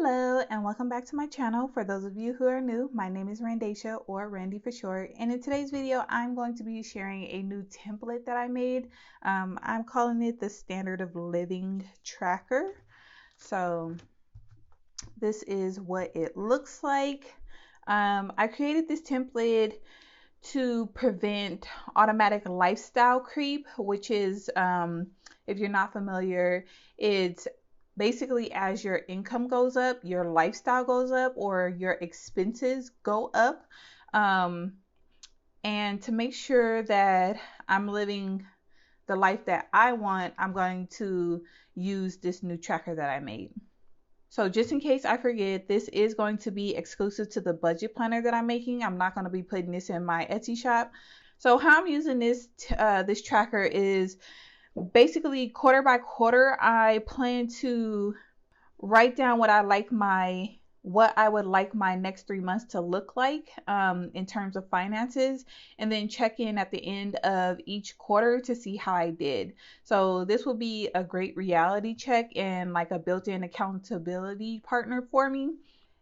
Hello and welcome back to my channel. For those of you who are new, my name is Randesha, or Randy for short, and in today's video I'm going to be sharing a new template that I made. I'm calling it the Standard of Living Tracker. So this is what it looks like. I created this template to prevent automatic lifestyle creep, which is, if you're not familiar, it's basically as your income goes up, your lifestyle goes up or your expenses go up. And to make sure that I'm living the life that I want, I'm going to use this new tracker that I made. So just in case I forget, this is going to be exclusive to the budget planner that I'm making. I'm not going to be putting this in my Etsy shop. So how I'm using this tracker is basically quarter by quarter. I plan to write down what I would like my next 3 months to look like in terms of finances, and then check in at the end of each quarter to see how I did. So this will be a great reality check and like a built-in accountability partner for me.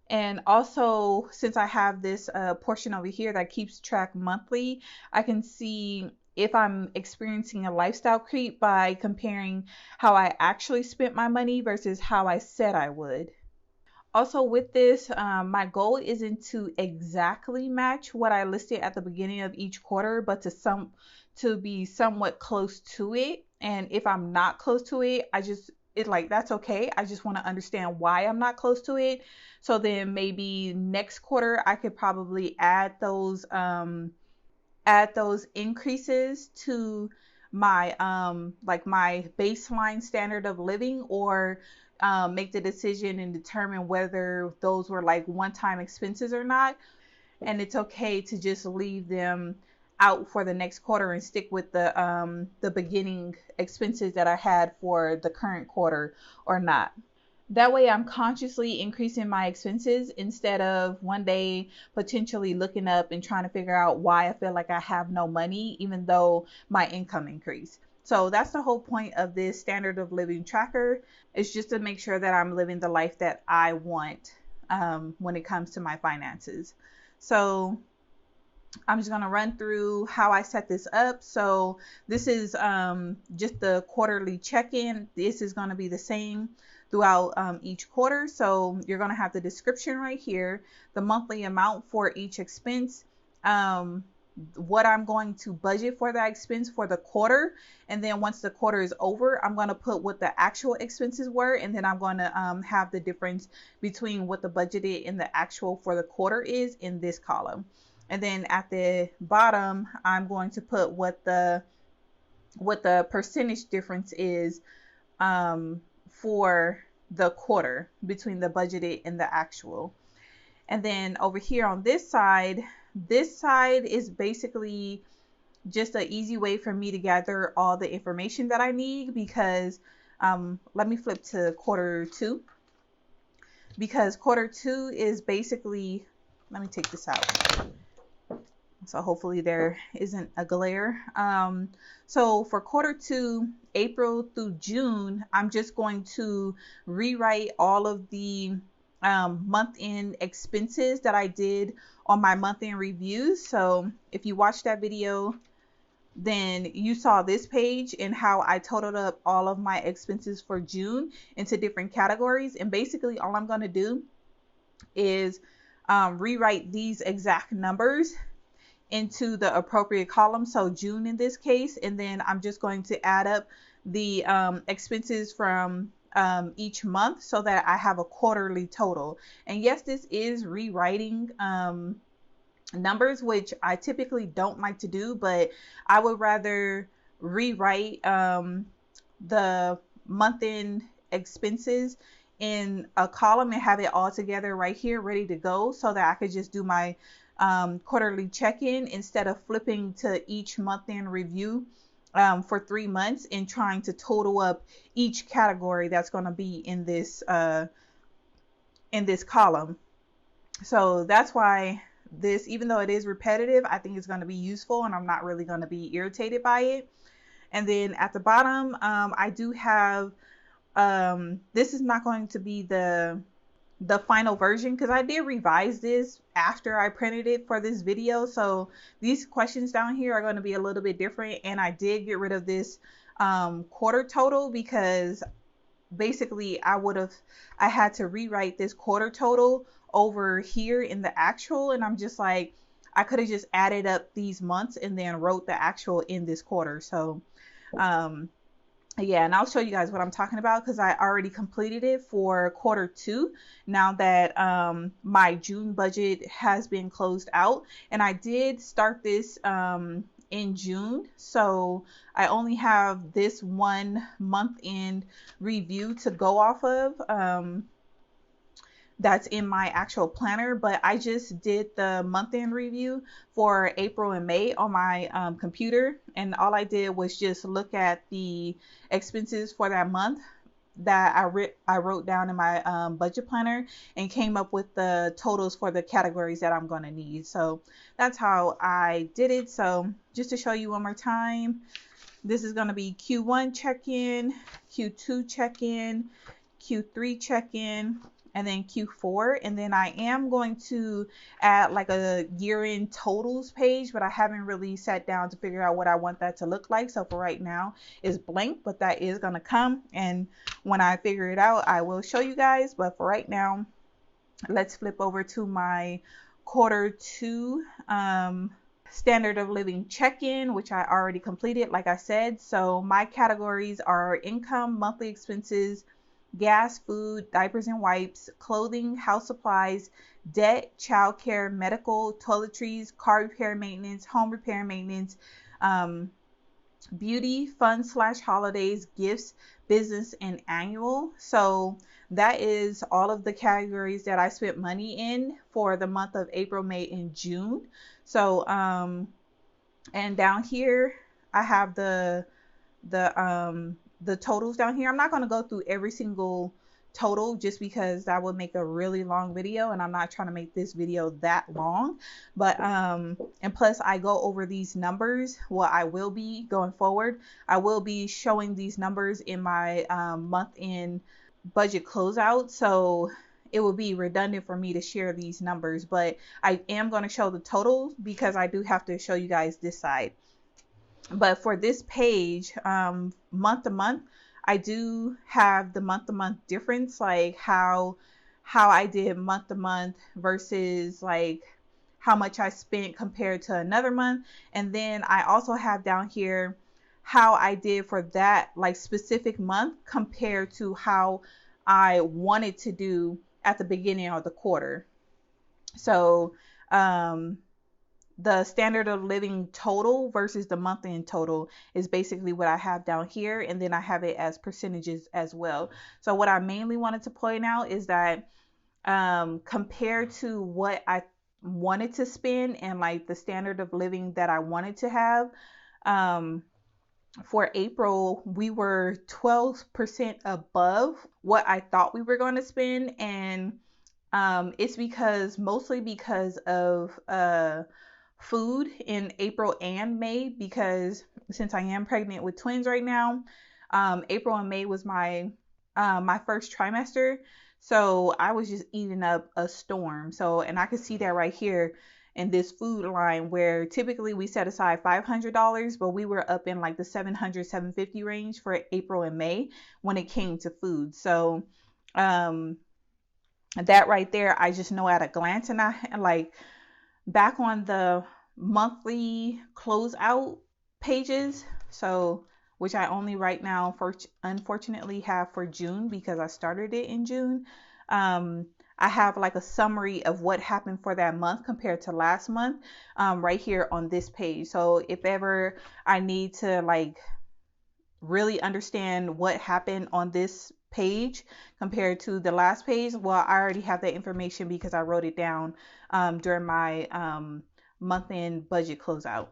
And also, since I have this portion over here that keeps track monthly, I can see if I'm experiencing a lifestyle creep by comparing how I actually spent my money versus how I said I would. Also with this, my goal isn't to exactly match what I listed at the beginning of each quarter, but to be somewhat close to it. And if I'm not close to it, that's okay. I just want to understand why I'm not close to it. So then maybe next quarter I could probably add those increases to my my baseline standard of living, or make the decision and determine whether those were like one-time expenses or not. And it's okay to just leave them out for the next quarter and stick with the beginning expenses that I had for the current quarter or not. That way I'm consciously increasing my expenses instead of one day potentially looking up and trying to figure out why I feel like I have no money, even though my income increased. So that's the whole point of this standard of living tracker. It's just to make sure that I'm living the life that I want when it comes to my finances. So I'm just going to run through how I set this up. So this is just the quarterly check-in. This is going to be the same throughout each quarter. So you're going to have the description right here, the monthly amount for each expense, what I'm going to budget for that expense for the quarter. And then once the quarter is over, I'm going to put what the actual expenses were. And then I'm going to have the difference between what the budgeted and the actual for the quarter is in this column. And then at the bottom, I'm going to put what the percentage difference is for the quarter between the budgeted and the actual. And then over here on this side is basically just an easy way for me to gather all the information that I need, because let me flip to quarter two, because quarter two is basically, let me take this out. So hopefully there isn't a glare. So for quarter two, April through June, I'm just going to rewrite all of the month-end expenses that I did on my month-end reviews. So if you watched that video, then you saw this page and how I totaled up all of my expenses for June into different categories. And basically all I'm going to do is rewrite these exact numbers into the appropriate column, so June in this case, and then I'm just going to add up the expenses from each month so that I have a quarterly total. And yes, this is rewriting numbers, which I typically don't like to do, but I would rather rewrite the month-end expenses in a column and have it all together right here ready to go, so that I could just do my quarterly check-in instead of flipping to each month-end review for 3 months and trying to total up each category that's going to be in this column. So that's why this, even though it is repetitive, I think it's going to be useful and I'm not really going to be irritated by it. And then at the bottom, I do have, this is not going to be the the final version, because I did revise this after I printed it for this video. So these questions down here are going to be a little bit different. And I did get rid of this quarter total because basically I had to rewrite this quarter total over here in the actual, and I'm just like, I could have just added up these months and then wrote the actual in this quarter. So yeah, and I'll show you guys what I'm talking about because I already completed it for quarter 2 now that my June budget has been closed out. And I did start this in June, so I only have this 1 month end review to go off of. That's in my actual planner, but I just did the month end review for April and May on my computer, and all I did was just look at the expenses for that month that I wrote down in my budget planner and came up with the totals for the categories that I'm going to need. So that's how I did it. So just to show you one more time, this is going to be Q1 check-in, Q2 check-in, Q3 check-in, and then Q4. And then I am going to add like a year-end totals page, but I haven't really sat down to figure out what I want that to look like. So for right now it's blank, but that is going to come. And when I figure it out, I will show you guys. But for right now, let's flip over to my quarter 2 standard of living check-in, which I already completed, like I said. So my categories are income, monthly expenses, gas, food, diapers and wipes, clothing, house supplies, debt, childcare, medical, toiletries, car repair maintenance, home repair maintenance, beauty, fun / holidays, gifts, business, and annual. So that is all of the categories that I spent money in for the month of April, May, and June. So and down here I have the totals down here. I'm not going to go through every single total just because that would make a really long video, and I'm not trying to make this video that long. But and plus I go over these numbers. Well, I will be going forward. I will be showing these numbers in my month end budget closeout. So it will be redundant for me to share these numbers, but I am going to show the totals because I do have to show you guys this side. But for this page, month to month, I do have the month to month difference, like how I did month to month versus like how much I spent compared to another month. And then I also have down here how I did for that like specific month compared to how I wanted to do at the beginning of the quarter. So the standard of living total versus the month end total is basically what I have down here. And then I have it as percentages as well. So what I mainly wanted to point out is that compared to what I wanted to spend and like the standard of living that I wanted to have, for April, we were 12% above what I thought we were going to spend. And it's mostly because of food in April and May, because since I am pregnant with twins right now, April and May was my first trimester. So I was just eating up a storm. So, and I could see that right here in this food line where typically we set aside $500, but we were up in like the $700, $750 range for April and May when it came to food. So that right there, I just know at a glance. And I like back on the monthly closeout pages, so which I only right now unfortunately have for June because I started it in June. I have like a summary of what happened for that month compared to last month right here on this page. So if ever I need to like really understand what happened on this page compared to the last page, well, I already have that information because I wrote it down during my month-end budget closeout.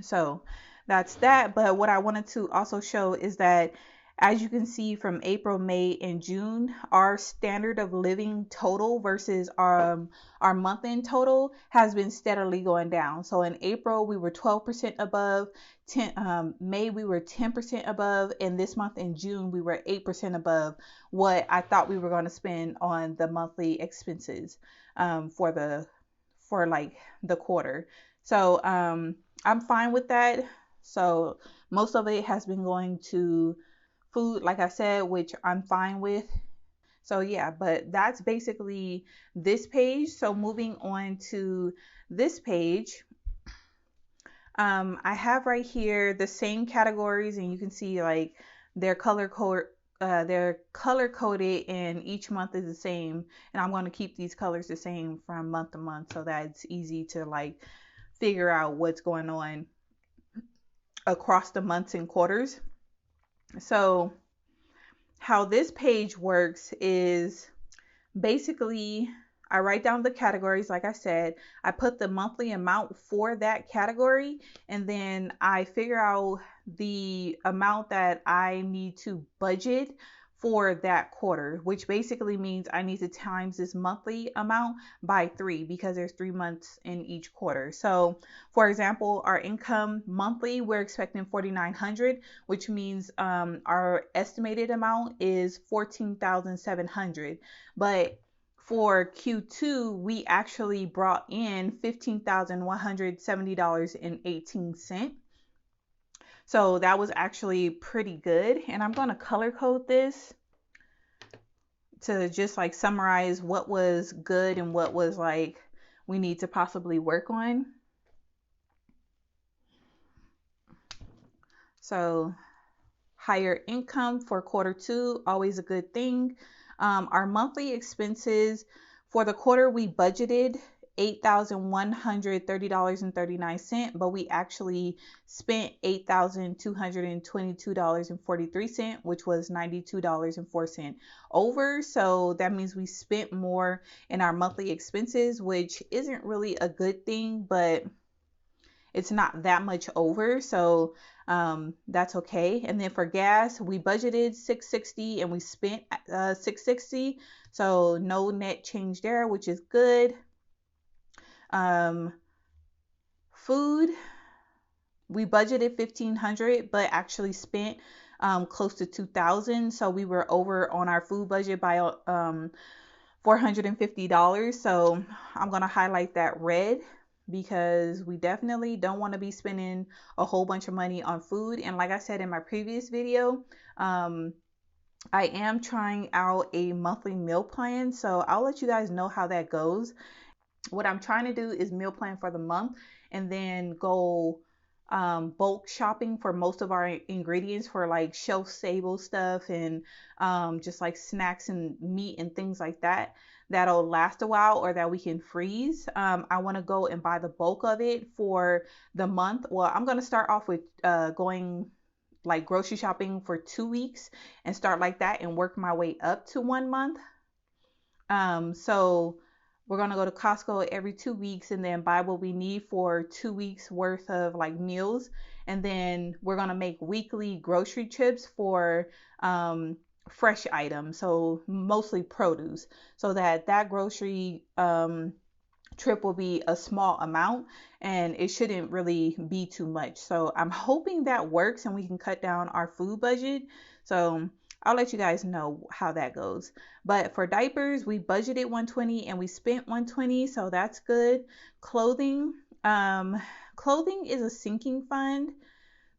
So that's that. But what I wanted to also show is that As you can see from April, May, and June, our standard of living total versus our month-end total has been steadily going down. So in April, we were 12% above, May, we were 10% above, and this month in June, we were 8% above what I thought we were going to spend on the monthly expenses for like the quarter. So I'm fine with that. So most of it has been going to food, like I said, which I'm fine with. So yeah, but that's basically this page. So moving on to this page, I have right here the same categories, and you can see like they're color coded, and each month is the same. And I'm going to keep these colors the same from month to month so that it's easy to like figure out what's going on across the months and quarters. So how this page works is basically I write down the categories, like I said, I put the monthly amount for that category, and then I figure out the amount that I need to budget for that quarter, which basically means I need to times this monthly amount by 3 because there's 3 months in each quarter. So for example, our income monthly, we're expecting $4,900, which means our estimated amount is $14,700. But for Q2, we actually brought in $15,170.18. So that was actually pretty good. And I'm going to color code this to just like summarize what was good and what was like we need to possibly work on. So higher income for Q2, always a good thing. Our monthly expenses for the quarter, we budgeted $8,130.39, but we actually spent $8,222.43, which was $92.04 over. So that means we spent more in our monthly expenses, which isn't really a good thing, but it's not that much over. So that's okay. And then for gas, we budgeted $660 and we spent $660. So no net change there, which is good. Food, we budgeted $1,500, but actually spent close to $2,000. So we were over on our food budget by $450. So I'm going to highlight that red because we definitely don't want to be spending a whole bunch of money on food. And like I said in my previous video, I am trying out a monthly meal plan. So I'll let you guys know how that goes. What I'm trying to do is meal plan for the month and then go bulk shopping for most of our ingredients for like shelf stable stuff and just like snacks and meat and things like that that'll last a while or that we can freeze. I want to go and buy the bulk of it for the month. Well, I'm going to start off with going like grocery shopping for 2 weeks and start like that and work my way up to 1 month. So we're going to go to Costco every 2 weeks and then buy what we need for 2 weeks worth of like meals. And then we're going to make weekly grocery trips for fresh items. So mostly produce, so that grocery trip will be a small amount and it shouldn't really be too much. So I'm hoping that works and we can cut down our food budget. So I'll let you guys know how that goes. But for diapers, we budgeted $120 and we spent $120, so that's good. Clothing, clothing is a sinking fund.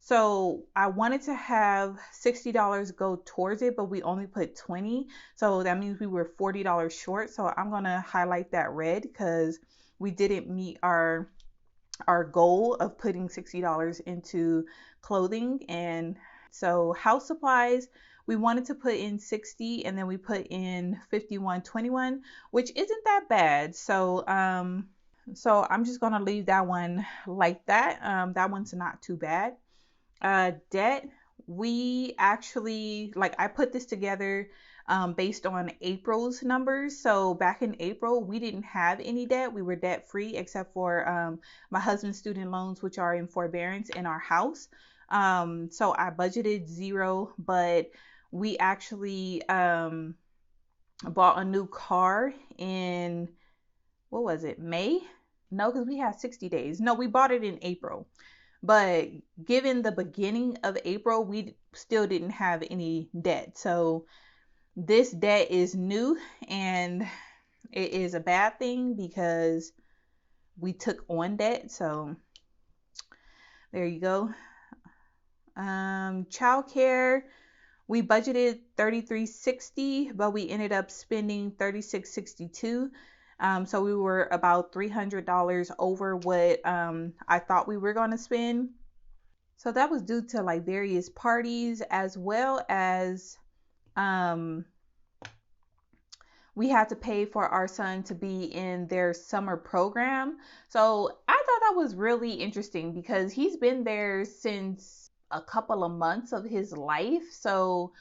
So I wanted to have $60 go towards it, but we only put $20. So that means we were $40 short. So I'm going to highlight that red because we didn't meet our goal of putting $60 into clothing. And so house supplies, we wanted to put in 60 and then we put in 51.21, which isn't that bad. So I'm just going to leave that one like that. That one's not too bad. Debt, we actually, like, I put this together based on April's numbers. So back in April, we didn't have any debt. We were debt free except for my husband's student loans, which are in forbearance in our house. So I budgeted 0, but we actually bought a new car in, what was it, May? No, because we had 60 days. No, we bought it in April. But given the beginning of April, we still didn't have any debt. So this debt is new, and it is a bad thing because we took on debt. So there you go. Childcare, we budgeted $33.60, but we ended up spending $36.62. So we were about $300 over what I thought we were going to spend. So that was due to like various parties, as well as um, we had to pay for our son to be in their summer program. So I thought that was really interesting because he's been there since a couple of months of his life. So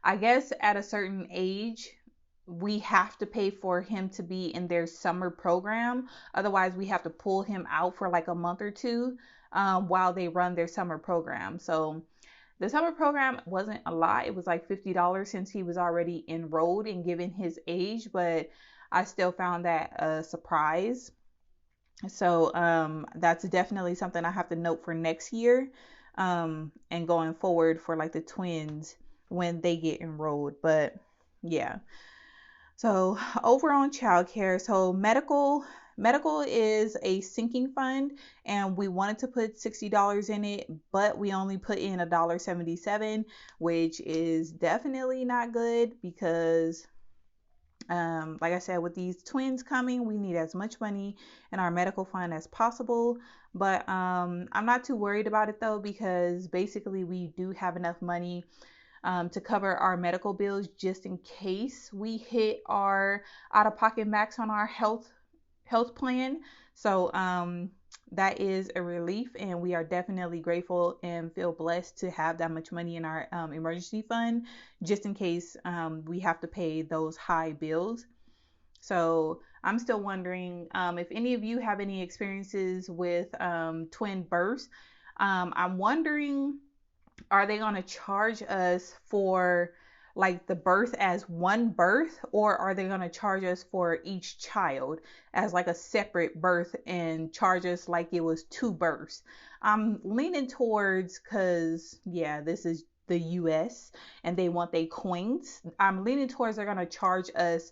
I guess at a certain age, we have to pay for him to be in their summer program. Otherwise, we have to pull him out for like a month or two while they run their summer program. So the summer program wasn't a lot. It was like $50 since he was already enrolled and given his age, but I still found that a surprise. So that's definitely something I have to note for next year and going forward for like the twins when they get enrolled. But yeah. So over on childcare, so medical is a sinking fund, and we wanted to put $60 in it, but we only put in $1.77, which is definitely not good because like I said, with these twins coming, we need as much money in our medical fund as possible. But I'm not too worried about it though, because basically we do have enough money to cover our medical bills just in case we hit our out-of-pocket max on our health plan. So that is a relief, and we are definitely grateful and feel blessed to have that much money in our emergency fund just in case we have to pay those high bills. So I'm still wondering if any of you have any experiences with twin births. I'm wondering, are they going to charge us for like the birth as one birth, or are they going to charge us for each child as like a separate birth and charge us like it was two births? I'm leaning towards, because yeah, this is the US and they want their coins. I'm leaning towards they're going to charge us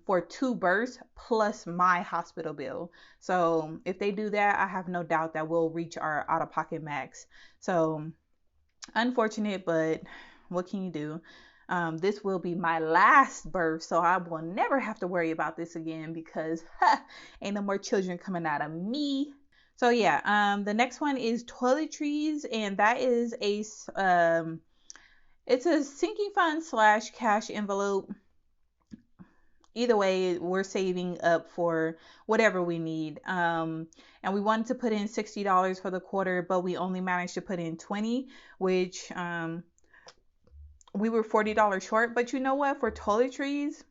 for two births plus my hospital bill. So if they do that, I have no doubt that we'll reach our out-of-pocket max. So unfortunate, but what can you do? This will be my last birth, so I will never have to worry about this again because ain't no more children coming out of me. So yeah, the next one is toiletries, and that is it's a sinking fund / cash envelope. Either way, we're saving up for whatever we need. And we wanted to put in $60 for the quarter, but we only managed to put in 20, which we were $40 short. But you know what? For toiletries,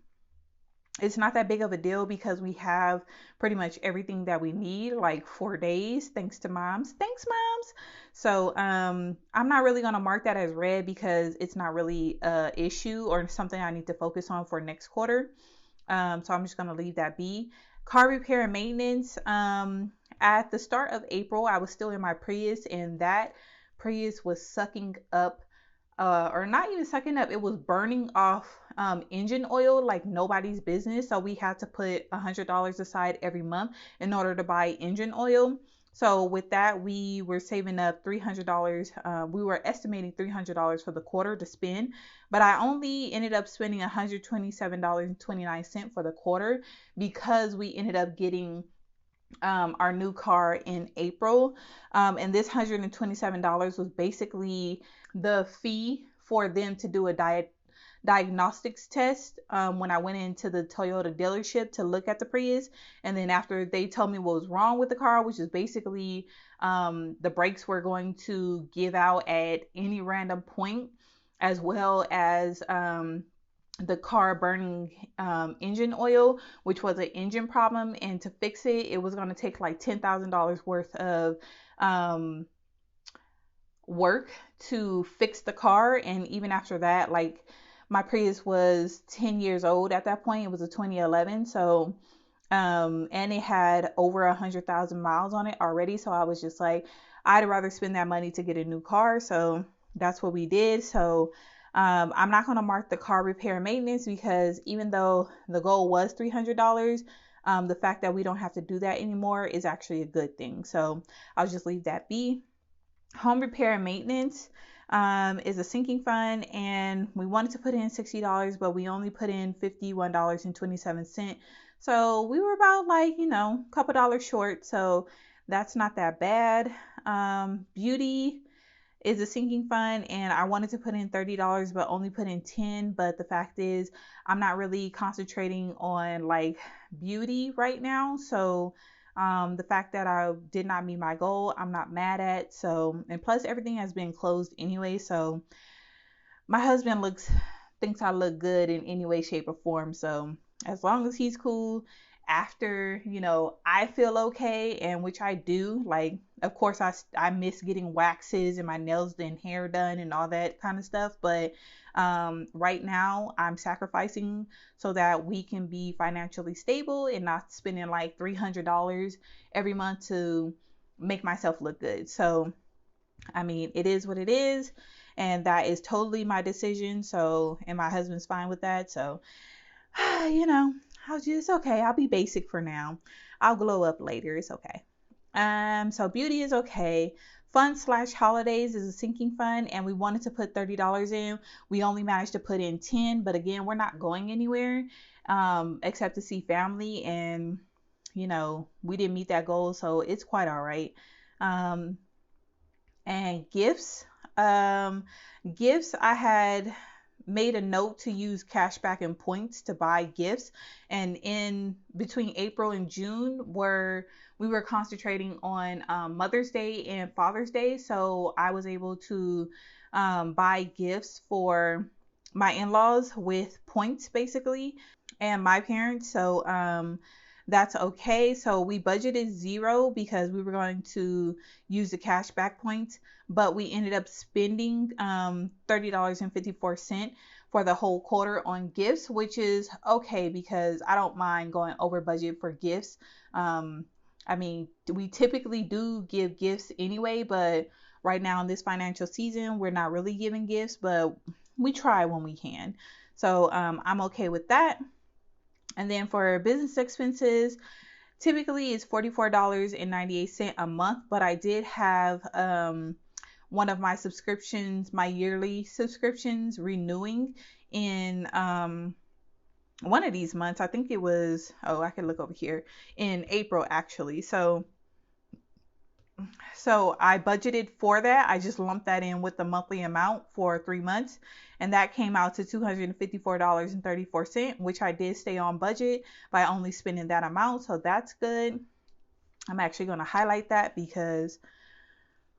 it's not that big of a deal because we have pretty much everything that we need, like 4 days, thanks to moms. Thanks, moms. So I'm not really going to mark that as red because it's not really a issue or something I need to focus on for next quarter. So I'm just going to leave that be. Car repair and maintenance. At the start of April, I was still in my Prius, and that Prius was sucking up, or not even sucking up, it was burning off engine oil like nobody's business. So we had to put $100 aside every month in order to buy engine oil. So with that, we were saving up $300. We were estimating $300 for the quarter to spend, but I only ended up spending $127.29 for the quarter because we ended up getting our new car in April. And this $127 was basically the fee for them to do a diagnostics test when I went into the Toyota dealership to look at the Prius. And then after they told me what was wrong with the car, which is basically the brakes were going to give out at any random point, as well as the car burning engine oil, which was an engine problem. And to fix it, it was going to take like $10,000 worth of work to fix the car. And even after that, like, my Prius was 10 years old at that point. It was a 2011. So, and it had over 100,000 miles on it already. So I was just like, I'd rather spend that money to get a new car. So that's what we did. So, I'm not going to mark the car repair and maintenance, because even though the goal was $300, the fact that we don't have to do that anymore is actually a good thing. So I'll just leave that be. Home repair and maintenance is a sinking fund, and we wanted to put in $60, but we only put in $51.27. So we were about, like, a couple dollars short. So that's not that bad. Beauty is a sinking fund, and I wanted to put in $30, but only put in 10. But the fact is, I'm not really concentrating on like beauty right now. So the fact that I did not meet my goal, I'm not mad at. So, and plus everything has been closed anyway. So my husband thinks I look good in any way, shape, or form. So as long as he's cool, after, I feel okay, and which I do. Like, of course, I miss getting waxes and my nails and hair done and all that kind of stuff. But right now I'm sacrificing so that we can be financially stable and not spending like $300 every month to make myself look good. So, I mean, it is what it is, and that is totally my decision. So, and my husband's fine with that. So, I'll be basic for now. I'll glow up later. It's okay. So beauty is okay. Fun/holidays is a sinking fund, and we wanted to put $30 in. We only managed to put in 10, but again, we're not going anywhere, except to see family, and we didn't meet that goal, so it's quite all right. And gifts. Gifts, I had made a note to use cashback and points to buy gifts, and in between April and June we were concentrating on Mother's Day and Father's Day, so I was able to buy gifts for my in-laws with points basically, and my parents. So that's okay. So we budgeted 0 because we were going to use the cashback points, but we ended up spending $30.54 for the whole quarter on gifts, which is okay because I don't mind going over budget for gifts. I mean, we typically do give gifts anyway, but right now in this financial season, we're not really giving gifts, but we try when we can. So I'm okay with that. And then for business expenses, typically it's $44.98 a month, but I did have one of my subscriptions, my yearly subscriptions, renewing in one of these months. I think it was, I can look over here, in April actually. So I budgeted for that. I just lumped that in with the monthly amount for 3 months, and that came out to $254.34, which I did stay on budget by only spending that amount. So that's good. I'm actually going to highlight that because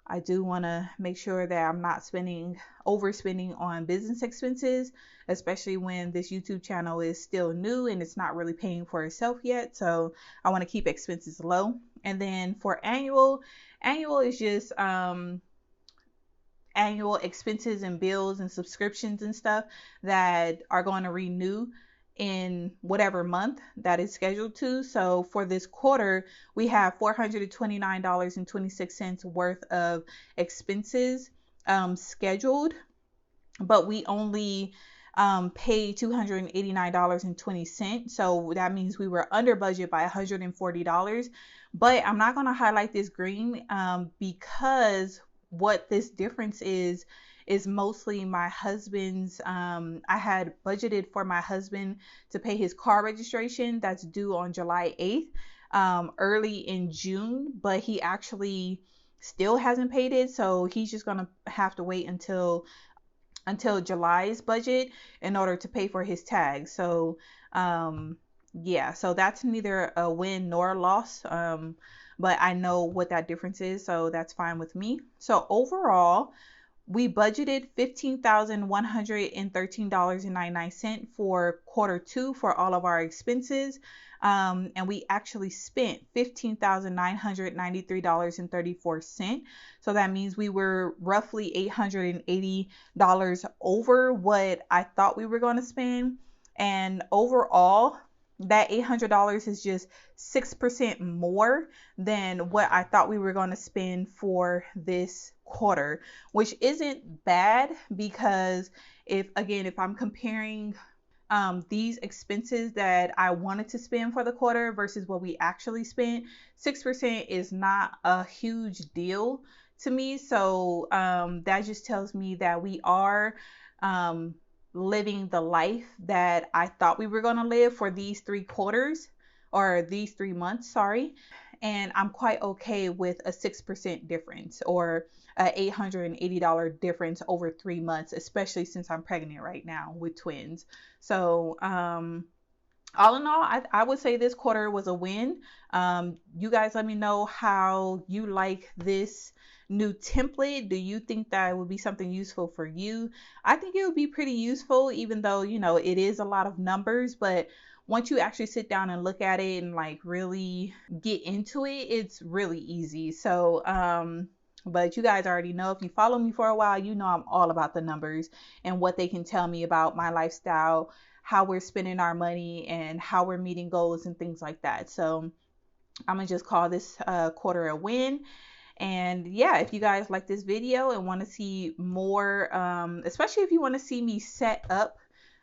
I do want to make sure that I'm not overspending on business expenses, especially when this YouTube channel is still new and it's not really paying for itself yet. So I want to keep expenses low. And then for annual is just annual expenses and bills and subscriptions and stuff that are going to renew in whatever month that is scheduled to. So for this quarter, we have $429.26 worth of expenses scheduled, but we only paid $289.20. So that means we were under budget by $140. But I'm not going to highlight this green because what this difference is mostly my husband's. I had budgeted for my husband to pay his car registration that's due on July 8th, early in June, but he actually still hasn't paid it. So he's just going to have to wait until July's budget in order to pay for his tag. So yeah, so that's neither a win nor a loss, but I know what that difference is, so that's fine with me. So overall, we budgeted $15,113.99 for Q2 for all of our expenses. And we actually spent $15,993.34. So that means we were roughly $880 over what I thought we were going to spend. And overall, that $800 is just 6% more than what I thought we were going to spend for this quarter, which isn't bad, because if I'm comparing these expenses that I wanted to spend for the quarter versus what we actually spent, 6% is not a huge deal to me. So that just tells me that we are living the life that I thought we were going to live for these 3 quarters, or these 3 months, sorry. And I'm quite okay with a 6% difference, or a $880 difference over 3 months, especially since I'm pregnant right now with twins. So all in all, I would say this quarter was a win. You guys let me know how you like this new template. Do you think that it would be something useful for you? I think it would be pretty useful, even though, you know, it is a lot of numbers, but once you actually sit down and look at it and like really get into it, it's really easy. So, but you guys already know, if you follow me for a while, you know I'm all about the numbers and what they can tell me about my lifestyle, how we're spending our money, and how we're meeting goals and things like that. So I'm gonna just call this quarter a win. And yeah, if you guys like this video and want to see more, especially if you want to see me set up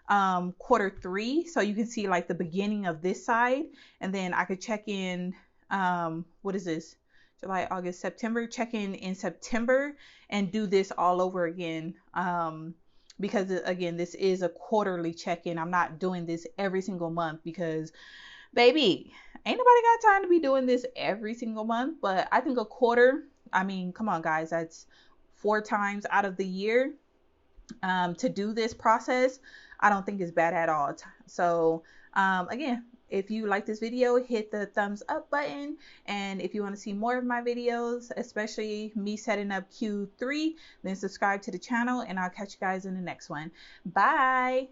Q3, so you can see like the beginning of this side, and then I could check in, what is this, July, August, September, check in September and do this all over again, because again, this is a quarterly check-in. I'm not doing this every single month, because baby, ain't nobody got time to be doing this every single month. But I think a quarter, I mean, come on guys, that's 4 times out of the year to do this process. I don't think it's bad at all. So again, if you like this video, hit the thumbs up button. And if you want to see more of my videos, especially me setting up Q3, then subscribe to the channel, and I'll catch you guys in the next one. Bye.